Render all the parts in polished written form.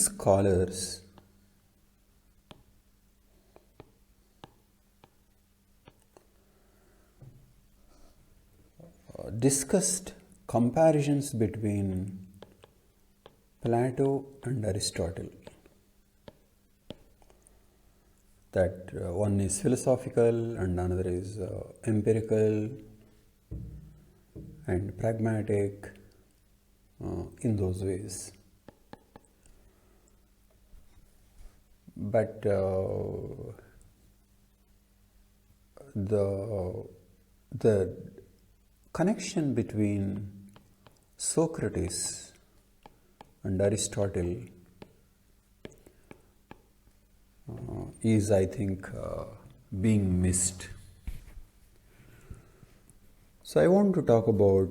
scholars discussed comparisons between Plato and Aristotle. That one is philosophical and another is empirical and pragmatic in those ways. But the connection between Socrates and Aristotle is, I think, being missed. So I want to talk about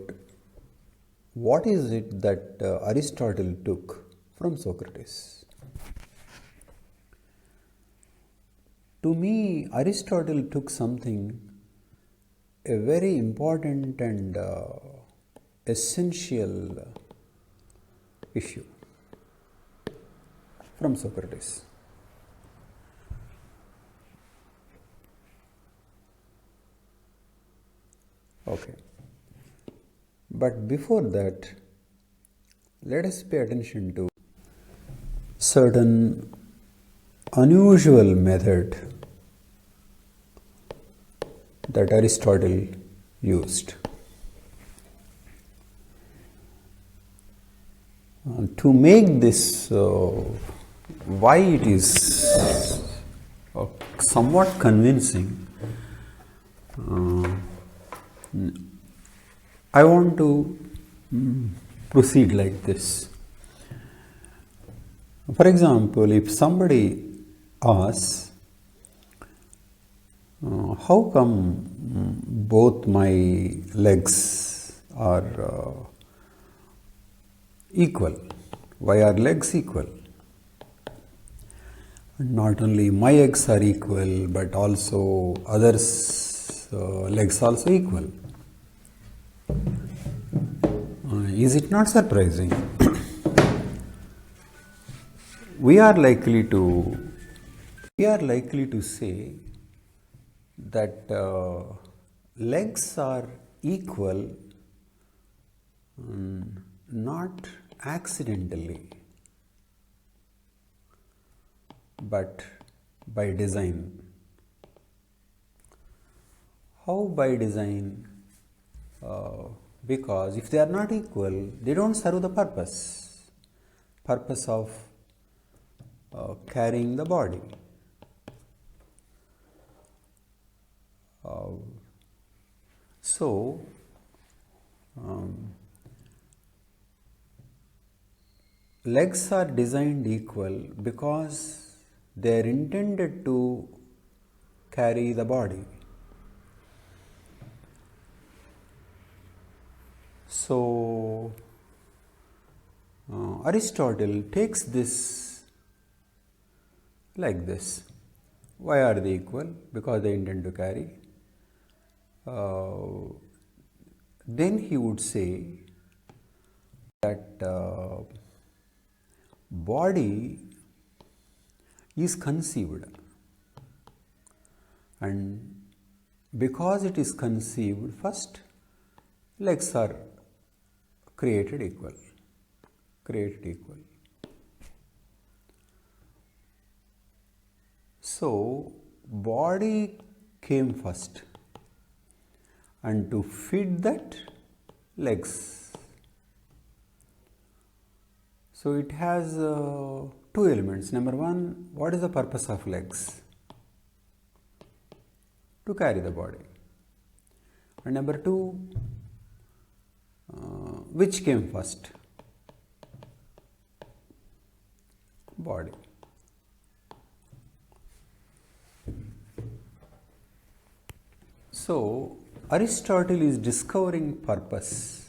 what is it that Aristotle took from Socrates. To me, Aristotle took something, a very important and essential issue from Socrates. Okay. But before that, let us pay attention to certain unusual method that Aristotle used. To make this why it is somewhat convincing, I want to proceed like this. For example, if somebody asks, how come both my legs are equal? Why are legs equal? Not only my legs are equal, but also others' legs also equal. Is it not surprising? We are likely to say that legs are equal not accidentally, but by design. How by design? Because if they are not equal, they don't serve the purpose of carrying the body. So, legs are designed equal because they are intended to carry the body. So, Aristotle takes this like this. Why are they equal? Because they intend to carry. Then he would say that body is conceived, and because it is conceived, first legs are created equal. So body came first, and to fit that, legs. So it has two elements. Number one, what is the purpose of legs? To carry the body. And number two, which came first? Body. So Aristotle is discovering purpose.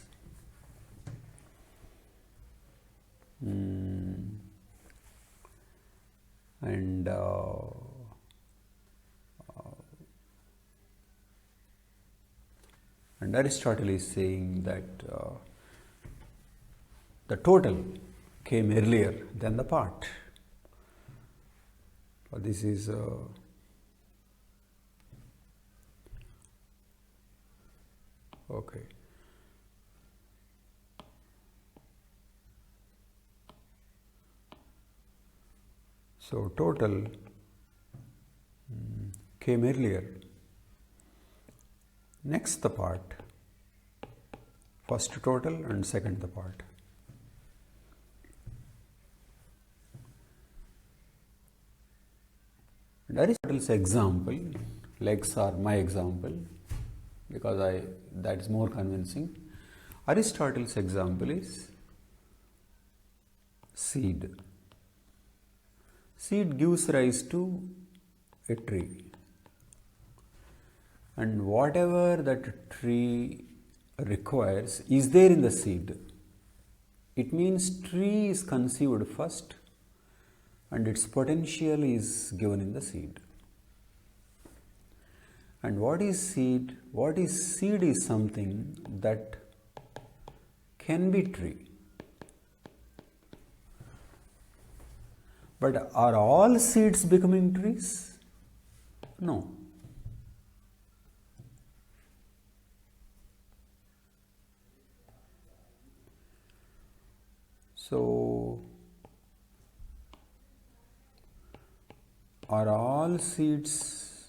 And Aristotle is saying that the total came earlier than the part. This is okay. So total came earlier. Next the part. First total and second the part. And Aristotle's example, legs are my example because that is more convincing. Aristotle's example is seed. Seed gives rise to a tree, and whatever that tree requires is there in the seed. It means tree is conceived first and its potential is given in the seed. And what is seed? What is seed is something that can be tree. But are all seeds becoming trees? No. So, are all seeds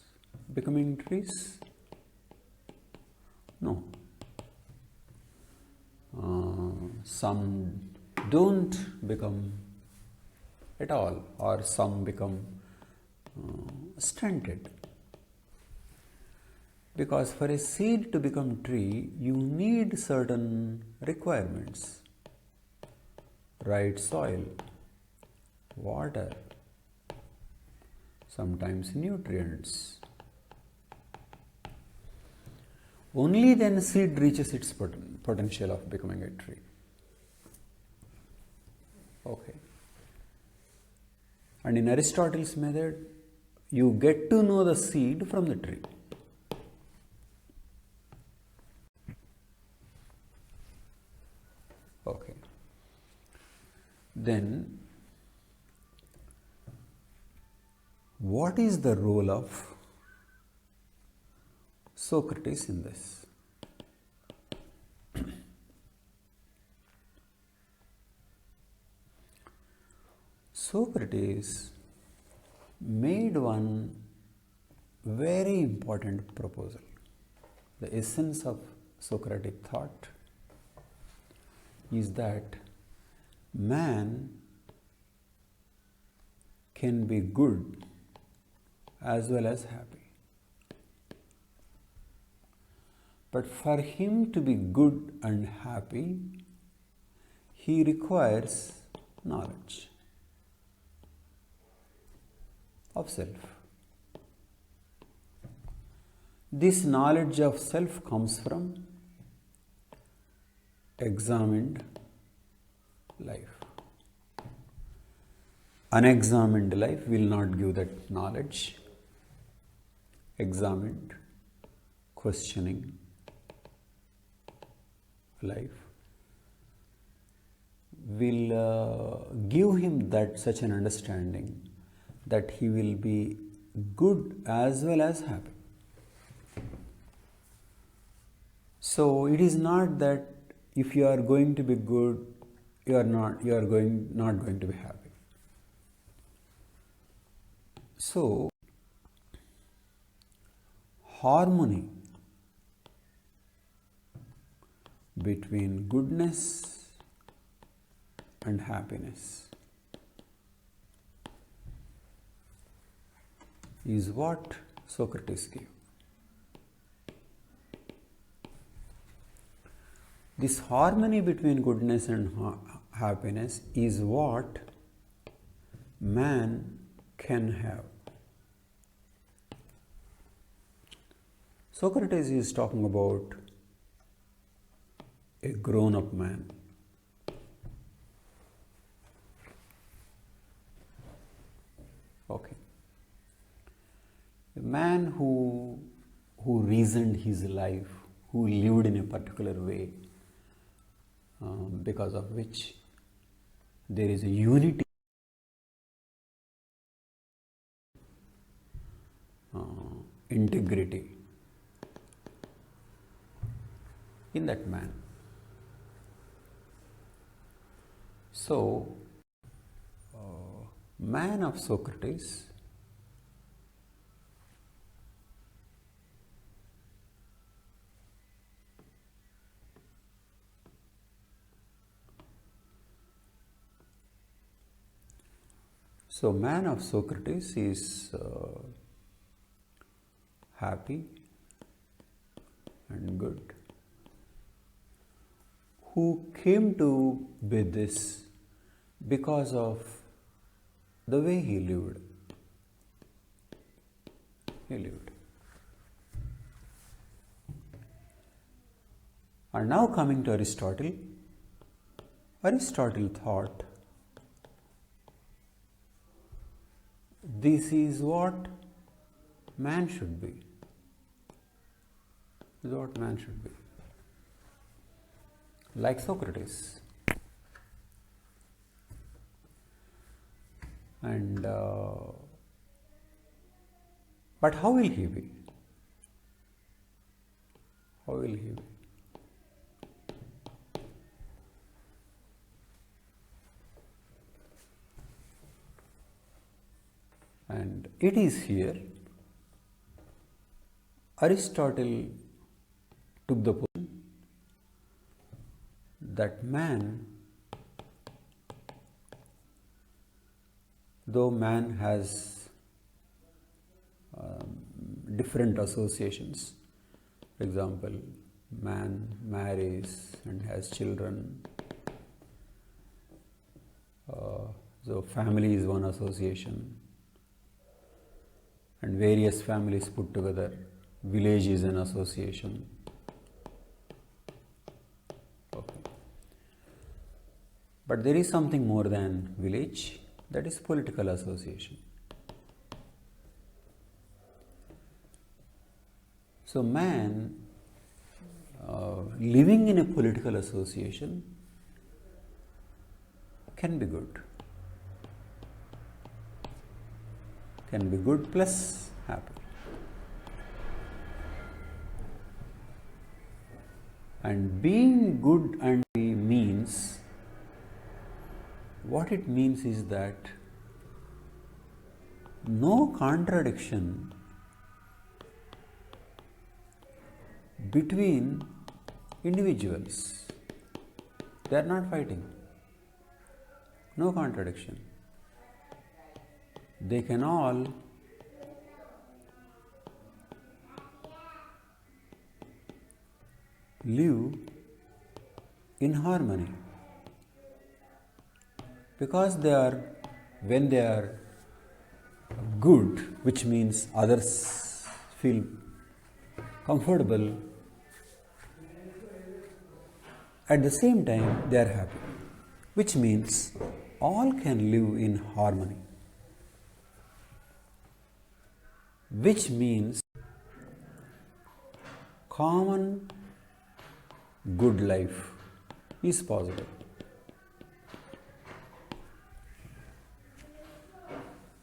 becoming trees? No. Some don't become at all, or some become stunted. Because for a seed to become tree, you need certain requirements. Right soil, water, sometimes nutrients. Only then seed reaches its potential of becoming a tree. Okay. And in Aristotle's method, you get to know the seed from the tree. Okay. Then, what is the role of Socrates in this? Socrates made one very important proposal. The essence of Socratic thought is that man can be good as well as happy. But for him to be good and happy, he requires knowledge of self. This knowledge of self comes from examined life. Unexamined life will not give that knowledge. Examined, questioning life will give him that such an understanding that he will be good as well as happy. So it is not that if you are going to be good, you are not going to be happy. So harmony between goodness and happiness is what Socrates gave. This harmony between goodness and happiness is what man can have. Socrates is talking about a grown-up man. Okay. A man who reasoned his life, who lived in a particular way, because of which there is a unity, integrity in that man. So, man of Socrates is happy and good, who came to be this because of the way he lived. And now coming to Aristotle, Aristotle thought this is what man should be. This is what man should be. Like Socrates. And but how will he be? How will he be? And it is here Aristotle took the position that man, though man has different associations, for example, man marries and has children, so family is one association, and various families put together, village is an association. Okay. But there is something more than village, that is political association. So man living in a political association can be good. Can be good plus happy. And being good and happy means, what it means is that no contradiction between individuals. They are not fighting. No contradiction. They can all live in harmony, because when they are good, which means others feel comfortable, at the same time they are happy, which means all can live in harmony, which means common good life is possible.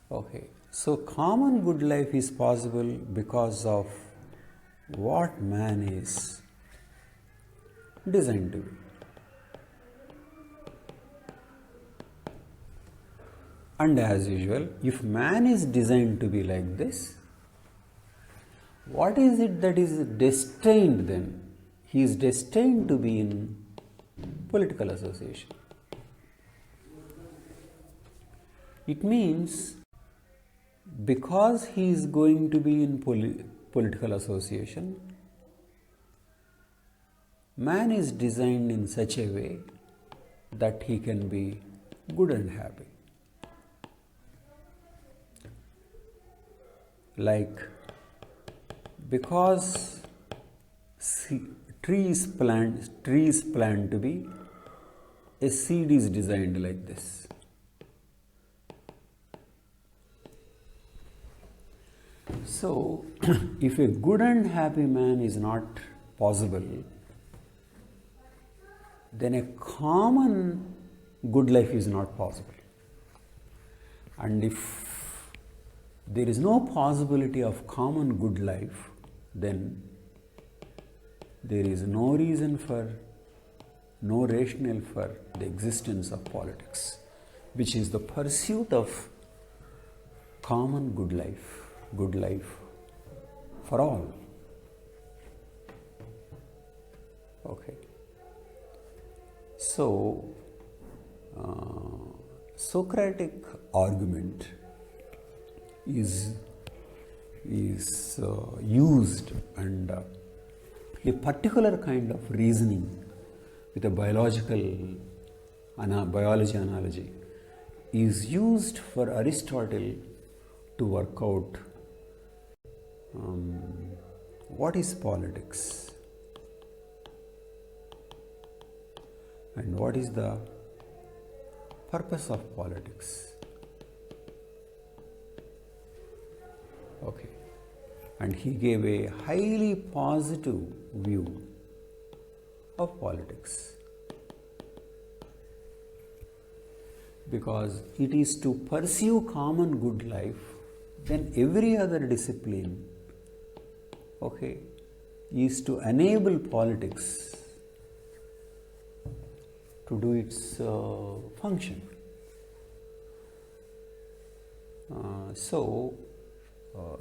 Okay, so common good life is possible because of what man is designed to be. And as usual, if man is designed to be like this, what is it that is destined then? He is destined to be in political association. It means because he is going to be in political association, man is designed in such a way that he can be good and happy. Like, because tree is planned to be, a seed is designed like this. So, if a good and happy man is not possible, then a common good life is not possible. And if there is no possibility of common good life, then there is no reason for, no rationale for the existence of politics, which is the pursuit of common good life for all. Okay. So, Socratic argument is used, and a particular kind of reasoning with a biology analogy is used for Aristotle to work out what is politics and what is the purpose of politics. Okay. And he gave a highly positive view of politics, because it is to pursue common good life, then every other discipline, okay, is to enable politics to do its function.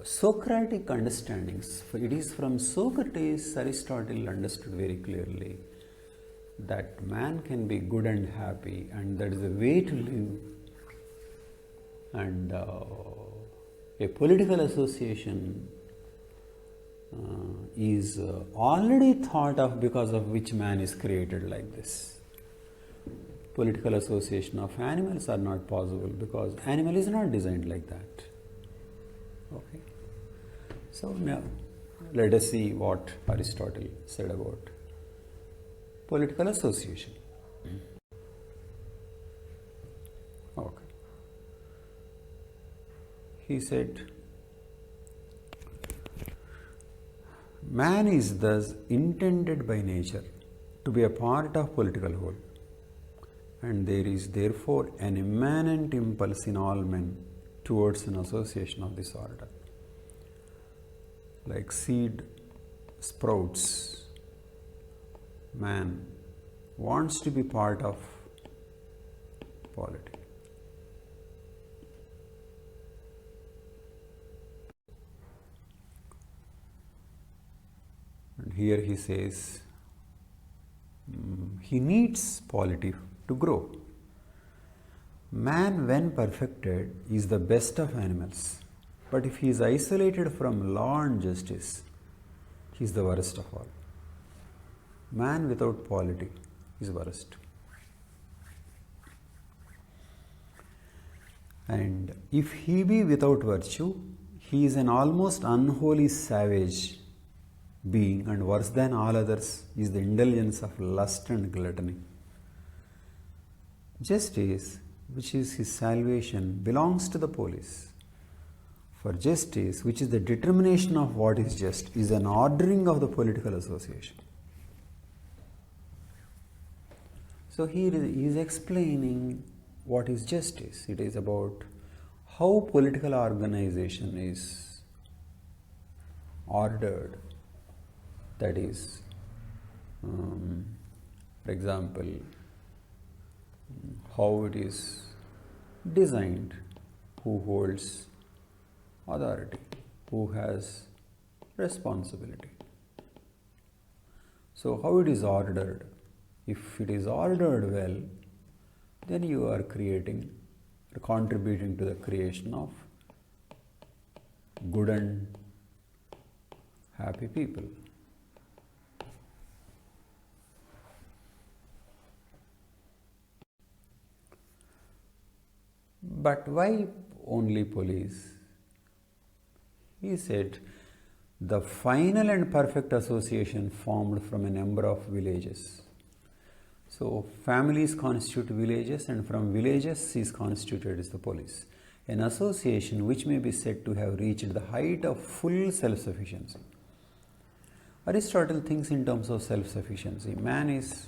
Socratic understandings, it is from Socrates, Aristotle understood very clearly that man can be good and happy, and that is the way to live. And a political association is already thought of, because of which man is created like this. Political association of animals are not possible because animal is not designed like that. Okay. So now let us see what Aristotle said about political association. Okay. He said, man is thus intended by nature to be a part of political whole, and there is therefore an immanent impulse in all men towards an association of this order. Like seed sprouts, man wants to be part of polity. And here he says, he needs polity to grow. Man, when perfected, is the best of animals. But if he is isolated from law and justice, he is the worst of all. Man without polity is worst. And if he be without virtue, he is an almost unholy savage being, and worse than all others is the indulgence of lust and gluttony. Justice, which is his salvation, belongs to the police. For justice, which is the determination of what is just, is an ordering of the political association. So here he is explaining what is justice. It is about how political organization is ordered. That is, for example, how it is designed, who holds authority, who has responsibility. So how it is ordered. If it is ordered well, then you are creating or contributing to the creation of good and happy people. But why only police? He said, the final and perfect association formed from a number of villages. So families constitute villages, and from villages is constituted is the police. An association which may be said to have reached the height of full self-sufficiency. Aristotle thinks in terms of self-sufficiency. Man is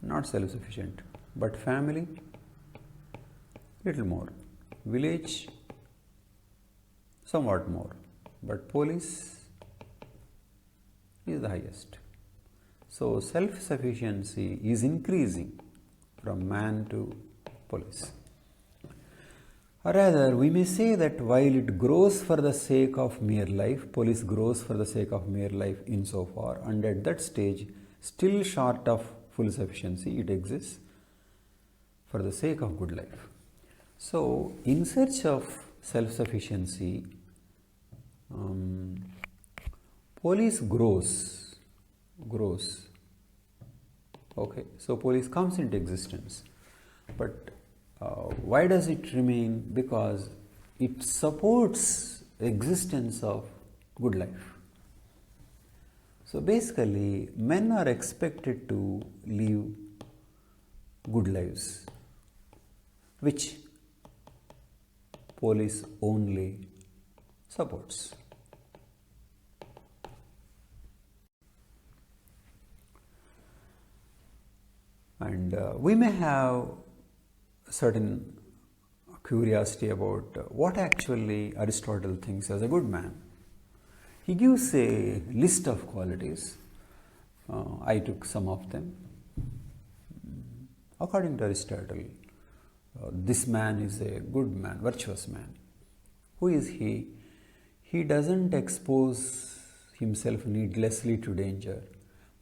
not self-sufficient. but family little more, village somewhat more, but police is the highest. So self-sufficiency is increasing from man to police. Or rather, we may say that while it grows for the sake of mere life, police grows for the sake of mere life insofar, and at that stage, still short of full sufficiency, it exists for the sake of good life. So, in search of self-sufficiency, police grows. Okay, so police comes into existence, but why does it remain? Because it supports existence of good life. So basically, men are expected to live good lives, which police only supports. And we may have certain curiosity about what actually Aristotle thinks as a good man. He gives a list of qualities. I took some of them. According to Aristotle, this man is a good man, virtuous man. Who is he? He doesn't expose himself needlessly to danger,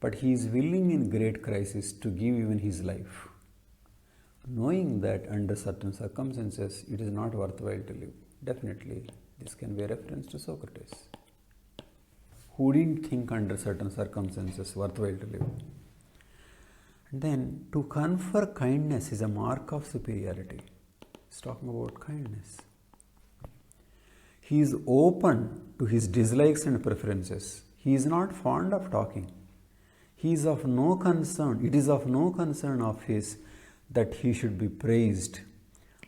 but he is willing in great crisis to give even his life, knowing that under certain circumstances it is not worthwhile to live. Definitely, this can be a reference to Socrates, who didn't think under certain circumstances worthwhile to live. And then, to confer kindness is a mark of superiority. He's talking about kindness. He is open to his dislikes and preferences. He is not fond of talking. He is of no concern. It is of no concern of his that he should be praised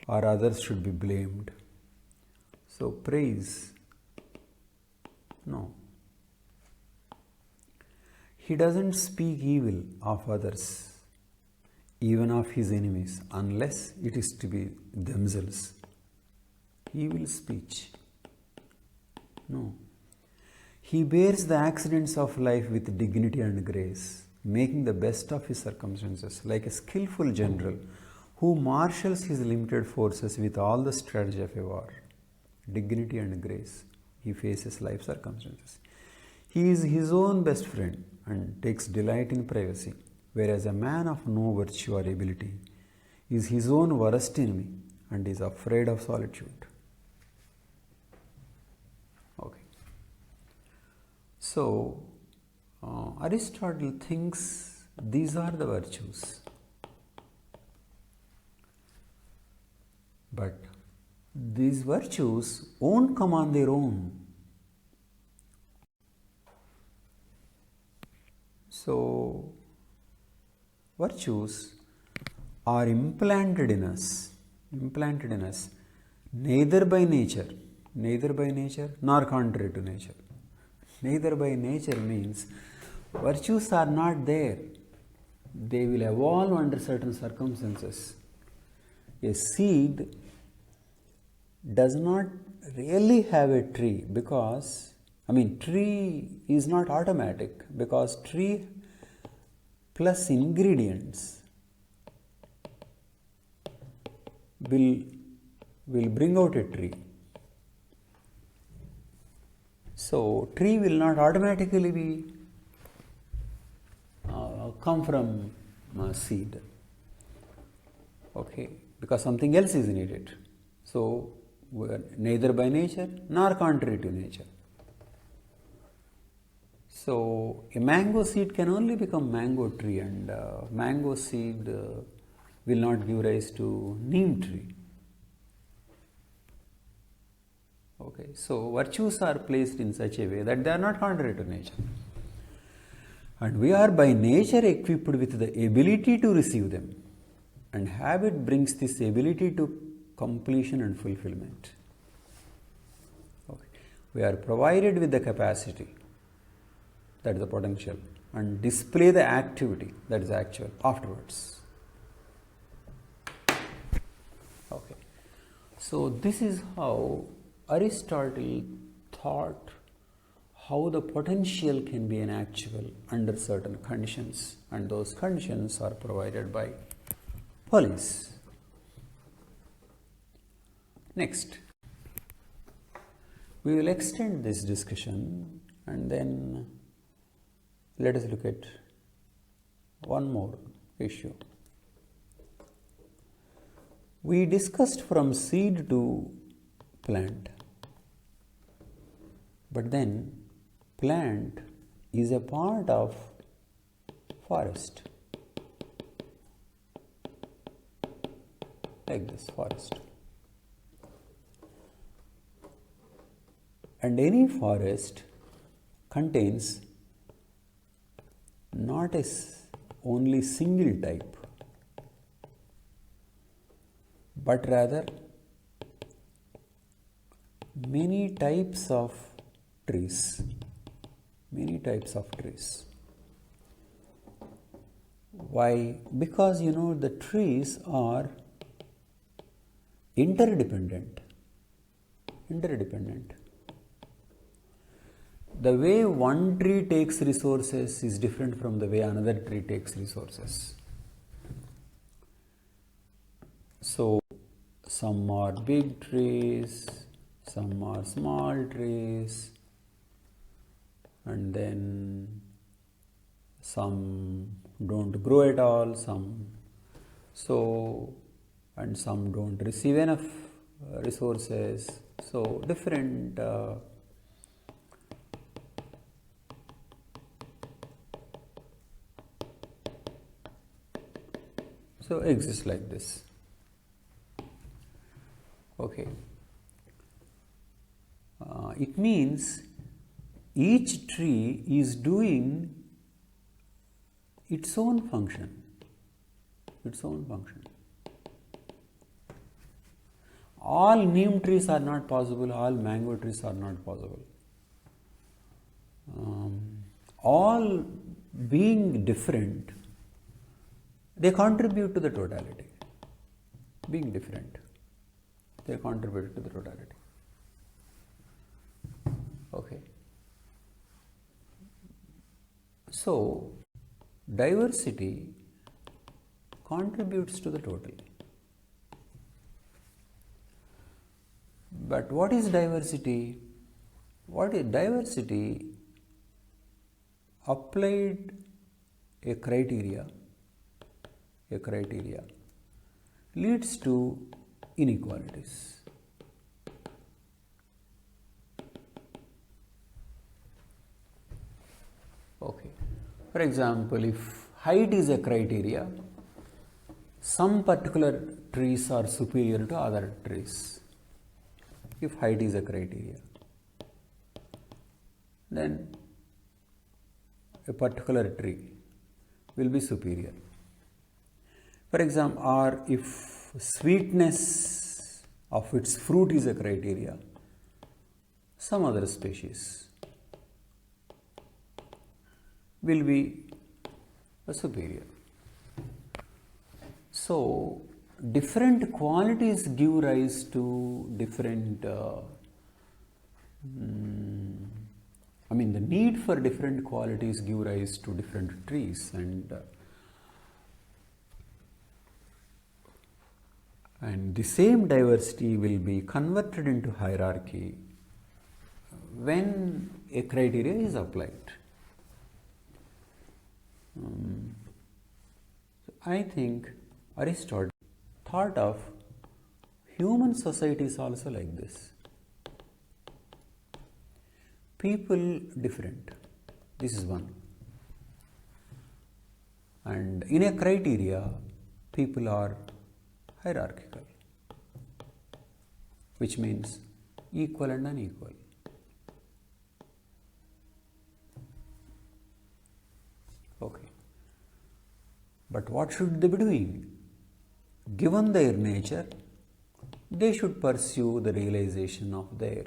or others should be blamed. So praise, no. He doesn't speak evil of others, even of his enemies, unless it is to be themselves. Evil speech, no. He bears the accidents of life with dignity and grace, making the best of his circumstances, like a skillful general who marshals his limited forces with all the strategy of a war. Dignity and grace. He faces life circumstances. He is his own best friend and takes delight in privacy, whereas a man of no virtue or ability is his own worst enemy and is afraid of solitude. Okay. So, Aristotle thinks these are the virtues, but these virtues won't come on their own. So, virtues are implanted in us, neither by nature nor contrary to nature. Neither by nature means virtues are not there. They will evolve under certain circumstances. A seed does not really have a tree because, tree is not automatic, because tree plus ingredients will bring out a tree. So, tree will not automatically be come from seed, okay, because something else is needed. So, neither by nature nor contrary to nature. So, a mango seed can only become mango tree, and mango seed will not give rise to neem tree. Okay, so virtues are placed in such a way that they are not contrary to nature. And we are by nature equipped with the ability to receive them. And habit brings this ability to completion and fulfillment. Okay. We are provided with the capacity, that is the potential, and display the activity, that is actual, afterwards. Okay. So this is how Aristotle thought how the potential can be an actual under certain conditions, and those conditions are provided by police. Next, we will extend this discussion and then let us look at one more issue. We discussed from seed to plant, but then plant is a part of forest, like this forest. And any forest contains not only single type, but rather many types of trees. Many types of trees. Why? Because the trees are interdependent. The way one tree takes resources is different from the way another tree takes resources. So, some are big trees, some are small trees, and then some don't grow at all, some don't receive enough resources. So, different exists like this. Okay. It means each tree is doing its own function. All neem trees are not possible, all mango trees are not possible. All being different, they contribute to the totality. Being different, they contribute to the totality. Okay. So, diversity contributes to the total. But what is diversity? Diversity applied a criteria leads to inequalities. Okay. For example, if height is a criteria, some particular trees are superior to other trees. If height is a criteria, then a particular tree will be superior. For example, or if sweetness of its fruit is a criteria, some other species will be superior. So, different qualities give rise to different, the need for different qualities give rise to different trees, and the same diversity will be converted into hierarchy when a criteria is applied. I think Aristotle thought of human societies also like this. People different. This is one. And in a criteria, people are hierarchical, which means equal and unequal. Okay. But what should they be doing? Given their nature, they should pursue the realization of their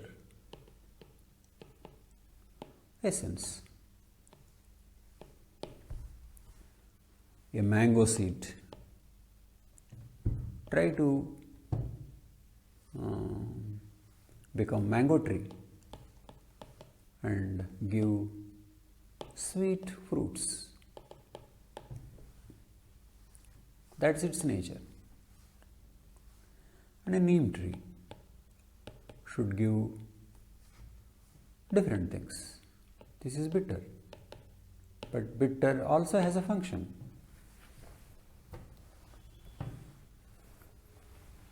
essence. A mango seed, try to become mango tree and give sweet fruits. That's its nature. And a neem tree should give different things. This is bitter, but bitter also has a function.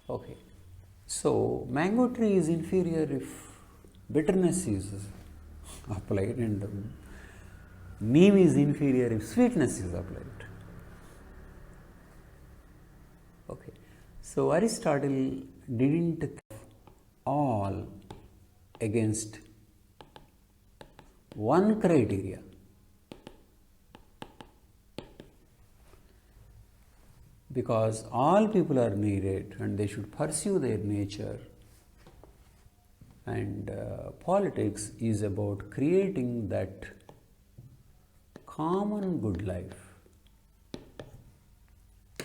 Okay, so mango tree is inferior if bitterness is applied, and neem is inferior if sweetness is applied. Okay, so Aristotle didn't all against one criteria. Because all people are needed and they should pursue their nature, and politics is about creating that common good life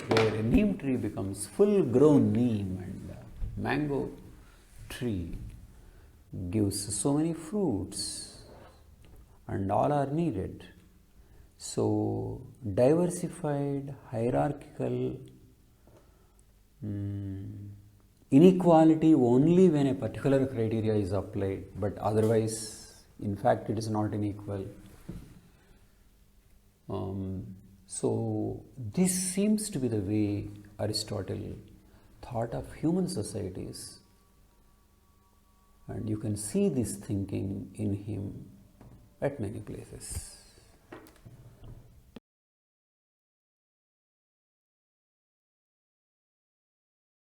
where a neem tree becomes full grown neem and mango tree gives so many fruits and all are needed. So diversified, hierarchical, inequality only when a particular criteria is applied, but otherwise in fact it is not unequal. So this seems to be the way Aristotle thought of human societies, and you can see this thinking in him at many places.